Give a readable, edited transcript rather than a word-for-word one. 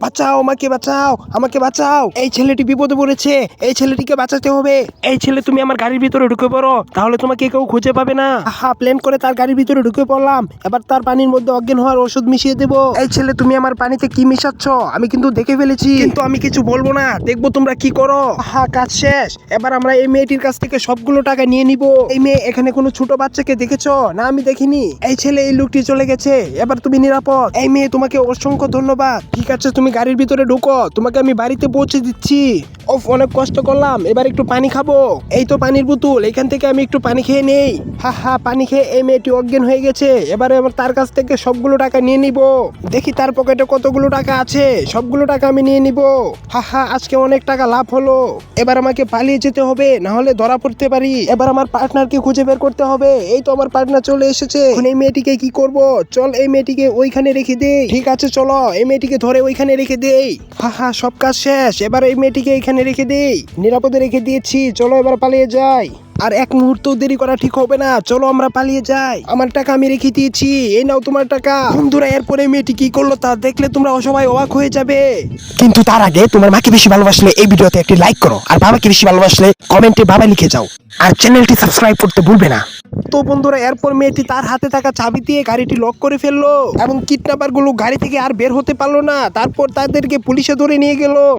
বাঁচাও, আমাকে বাঁচাও, আমাকে বাঁচাও, এই ছেলেটি বিপদে পড়েছে, এই ছেলেটিকে বাঁচাতে হবে। এই ছেলে, তুমি আমার গাড়ির ভিতরে ঢুকে পড়ো, তাহলে তোমাকে কেউ খুঁজে পাবে না। প্ল্যান করে তার গাড়ির ভিতরে ঢুকে পড়লাম, এবার তার পানির মধ্যে অজ্ঞান হওয়ার ওষুধ মিশিয়ে দেবো। এই ছেলে, তুমি আমার পানিতে কি মিশাচ্ছ? আমি কিন্তু দেখে ফেলেছি, কিন্তু আমি কিছু বলবো না, দেখবো তোমরা কি করো। কাজ শেষ, এবার আমরা এই মেয়েটির কাছ থেকে সবগুলো টাকা নিয়ে নিব। এই মেয়ে এখানে কোনো ছোট বাচ্চাকে দেখেছো না? আমি দেখিনি। এই ছেলে, এই লোকটি চলে গেছে, এবার তুমি নিরাপদ। এই মেয়ে, তোমাকে অসংখ্য ধন্যবাদ। ঠিক আছে, তুমি গাড়ির ভিতরে ঢুকো, তোমাকে আমি বাড়িতে পৌঁছে দিচ্ছি। অনেক কষ্ট করলাম, এবার একটু পানি খাবো। এই তো পানির বোতল, এখান থেকে আমি একটু পানি খেয়ে নেই। পানি খেয়ে এই মেয়েটি অজ্ঞান হয়ে গেছে, এবারে আমার তার কাছ থেকে সবগুলো টাকা নিয়ে নিব। দেখি তার পকেটে কতগুলো টাকা আছে, সবগুলো টাকা আমি নিয়ে নিব। আজকে অনেক টাকা লাভ হলো। এবার আমাকে পালিয়ে যেতে হবে, না হলে ধরা পড়তে পারি। এবার আমার পার্টনারকে খুঁজে বের করতে হবে। এই তো আমার পার্টনার চলে এসেছে। এখন এই মেয়েটিকে কি করব? চল, এই মেয়েটিকে ওইখানে রেখে দেই। ঠিক আছে, চলো, এই মেয়েটিকে ধরে ওইখানে রেখে দেই। সব কাজ শেষ, এবার এই মেয়েটিকে এখানে রেখে দেই। নিরাপদে রেখে দিয়েছি, চলো এবার পালিয়ে যাই। আর এক মুহূর্ত দেরি করা ঠিক হবে না, চলো আমরা পালিয়ে যাই। আমার টাকা আমি রেখে দিয়েছি, এই নাও তোমার টাকা। বন্ধুরা, এরপরে মেয়েটি কি করলো তা দেখলে তোমরা সবাই অবাক হয়ে যাবে। কিন্তু তার আগে, তোমার মাকে বেশি ভালোবাসলে এই ভিডিওতে একটি লাইক করো, আর বাবাকে বেশি ভালোবাসলে কমেন্টে বাবা লিখে যাও, আর চ্যানেলটি সাবস্ক্রাইব করতে ভুলবে না। তো বন্ধুরা, এরপর মেয়েটি তার হাতে থাকা চাবি দিয়ে গাড়িটি লক করে ফেললো, এবং কিডন্যাপার গুলো গাড়ি থেকে আর বের হতে পারলো না। তারপর তাদেরকে পুলিশে ধরে নিয়ে গেল।